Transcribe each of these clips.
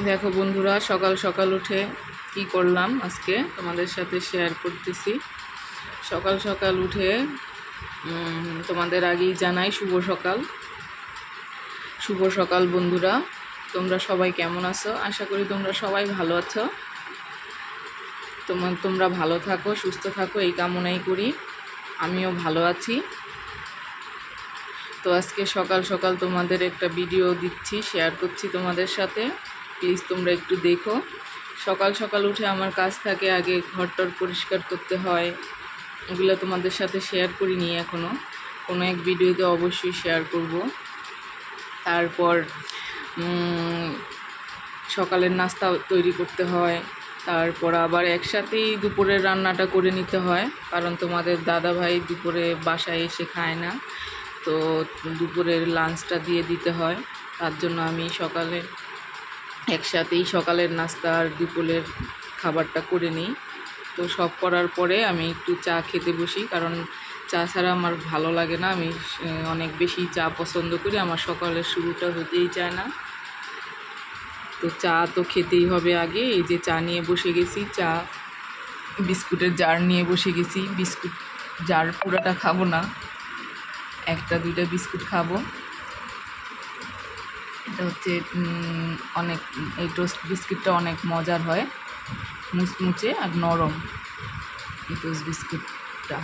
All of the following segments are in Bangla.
দেখো বন্ধুরা, সকাল সকাল উঠে কি করলাম আজকে তোমাদের সাথে শেয়ার করতেছি। সকাল সকাল উঠে তোমাদের আগেই জানাই শুভ সকাল। শুভ সকাল বন্ধুরা, তোমরা সবাই কেমন আছো? আশা করি তোমরা সবাই ভালো আছো। তোমরা ভালো থাকো, সুস্থ থাকো, এই কামনাই করি। আমিও ভালো আছি। তো আজকে সকাল সকাল তোমাদের একটা ভিডিও দিচ্ছি, শেয়ার করছি তোমাদের সাথে। প্লিজ তোমরা একটু দেখো। সকাল সকাল উঠে আমার কাজ থাকে, আগে ঘরটর পরিষ্কার করতে হয়। ওগুলো তোমাদের সাথে শেয়ার করিনি এখনও, কোনো এক ভিডিওতে অবশ্যই শেয়ার করব। তারপর সকালের নাস্তা তৈরি করতে হয়। তারপর আবার একসাথেই দুপুরের রান্নাটা করে নিতে হয়, কারণ তোমাদের দাদাভাই দুপুরে বাসায় এসে খায় না। তো দুপুরের লাঞ্চটা দিয়ে দিতে হয়। তার জন্য আমি সকালে একসাথেই সকালের নাস্তা আর দুপুরের খাবারটা করে নিই। তো সব করার পরে আমি একটু চা খেতে বসি, কারণ চা ছাড়া আমার ভালো লাগে না। আমি অনেক বেশি চা পছন্দ করি, আমার সকালের শুরুটা হতেই চায় না। তো চা তো খেতেই হবে আগে। এই যে চা নিয়ে বসে গেছি, চা বিস্কুটের জার নিয়ে বসে গেছি। বিস্কুট জার পুরোটা খাবো না, একটা দুইটা বিস্কুট খাবো। এটা হচ্ছে অনেক, এই টোস্ট বিস্কিটটা অনেক মজার হয়, মুচমুচে আর নরম। এই টোস্ট বিস্কুটটা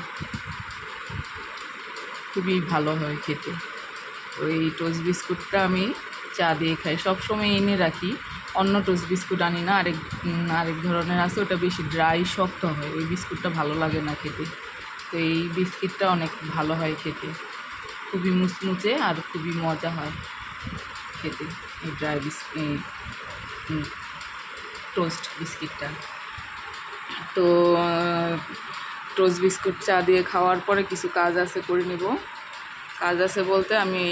খুবই ভালো হয় খেতে। তো এই টোস্ট বিস্কুটটা আমি চা দিয়ে খাই, সবসময় এনে রাখি। অন্য টোস্ট বিস্কুট আনি না, আরেক ধরনের আছে, ওটা বেশি ড্রাই শক্ত হয়, ওই বিস্কুটটা ভালো লাগে না খেতে। তো এই বিস্কিটটা অনেক ভালো হয় খেতে, খুবই মুচমুচে আর খুবই মজা হয় খেতে এই টোস্ট বিস্কিটটা। তো টোস্ট বিস্কুট চা দিয়ে খাওয়ার পরে কিছু কাজ আছে, করে নিব। কাজ আছে বলতে, আমি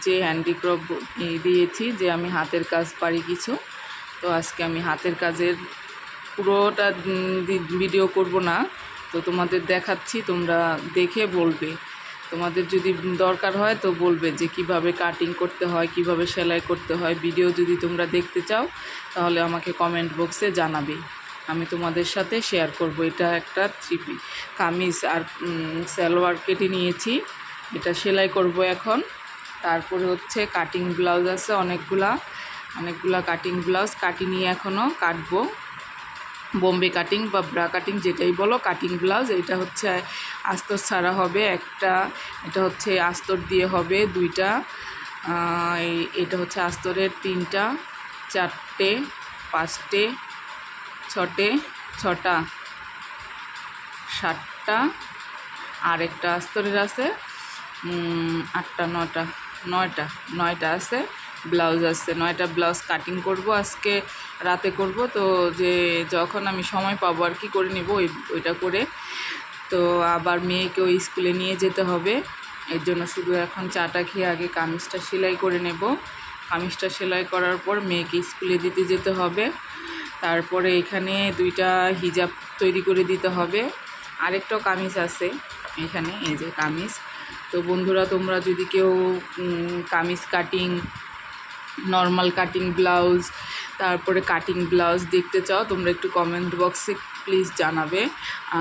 যে হ্যান্ডিক্রাফট দিয়েছি, যে আমি হাতের কাজ পারি কিছু। তো আজকে আমি হাতের কাজের পুরোটা ভিডিও করব না, তো তোমাদের দেখাচ্ছি। তোমরা দেখে বলবে, তোমাদের যদি দরকার হয় তো বলবে যে কিভাবে কাটিং করতে হয়, কিভাবে সেলাই করতে হয়। ভিডিও যদি তোমরা দেখতে চাও তাহলে আমাকে কমেন্ট বক্সে জানাবে, আমি তোমাদের সাথে শেয়ার করব। এটা একটা কামিজ আর সালোয়ার কেটে নিয়েছি, এটা সেলাই করব এখন। তারপরে হচ্ছে কাটিং ব্লাউজ আছে অনেকগুলা কাটিং ব্লাউজ কাটি নিয়ে এখনও কাটবো। বোম্বে কাটিং বা ব্রা কাটিং যেটাই বলো, কাটিং ব্লাউজ। এটা হচ্ছে আস্তর ছাড়া হবে একটা, এটা হচ্ছে আস্তর দিয়ে হবে দুইটা, এটা হচ্ছে আস্তরের তিনটা, চারটে, পাঁচটে, ছটা, সাতটা, আর একটা আস্তরের আছে আটটা, নয়টা আছে ব্লাউজ আছে। 9টা ব্লাউজ কাটিং করব আজকে রাতে করব। তো যে যখন আমি সময় পাবো আর কি করে নেব ওইটা করে। তো আবার মেয়েকেও স্কুলে নিয়ে যেতে হবে, এর জন্য শুধু এখন চাটা খেয়ে আগে কামিজটা সেলাই করে নেব। কামিজটা সেলাই করার পর মেয়েকে স্কুলে দিতে যেতে হবে। তারপরে এখানে 2টা হিজাব তৈরি করে দিতে হবে। আরেকটাও কামিজ আছে এখানে, এই যে কামিজ। তো বন্ধুরা, তোমরা যদি কেউ kameez cutting, normal cutting blouse, তারপরে কাটিং ব্লাউজ দেখতে চাও, তোমরা একটু কমেন্ট বক্সে প্লিজ জানাবে।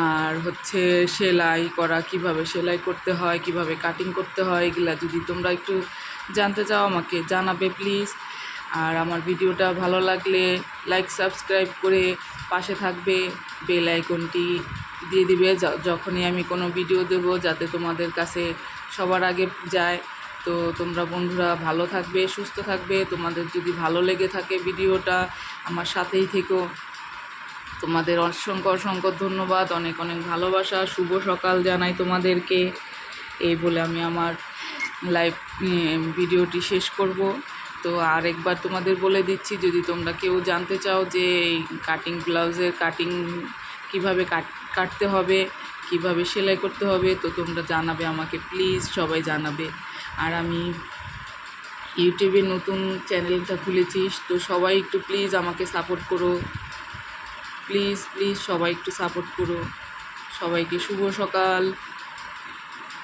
আর হচ্ছে সেলাই করা, কিভাবে সেলাই করতে হয়, কিভাবে কাটিং করতে হয়, এগুলা যদি তোমরা একটু জানতে চাও আমাকে জানাবে প্লিজ। আর আমার ভিডিওটা ভালো লাগলে লাইক সাবস্ক্রাইব করে পাশে থাকবে, বেল আইকনটি দিয়ে দিবে যখনই আমি কোনো ভিডিও দেব, যাতে তোমাদের কাছে সবার আগে যায়। তো তোমরা বন্ধুরা ভালো থাকবে, সুস্থ থাকবে। তোমাদের যদি ভালো লেগে থাকে ভিডিওটা, আমার সাথেই থেকো। তোমাদের অসংখ্য ধন্যবাদ, অনেক ভালোবাসা। শুভ সকাল জানাই তোমাদেরকে। এই বলে আমি আমার লাইভ ভিডিওটি শেষ করব। তো আরেকবার তোমাদের বলে দিচ্ছি, যদি তোমরা কেউ জানতে চাও যে এই কাটিং ব্লাউজের কাটিং কীভাবে কাটতে হবে, কিভাবে সেলাই করতে হবে, তো তোমরা জানাবে আমাকে প্লিজ, সবাই জানাবে। আর আমি ইউটিউবে নতুন চ্যানেলটা খুলেছিস, তো সবাই একটু প্লিজ আমাকে সাপোর্ট করো, প্লিজ সবাই একটু সাপোর্ট করো। সবাইকে শুভ সকাল।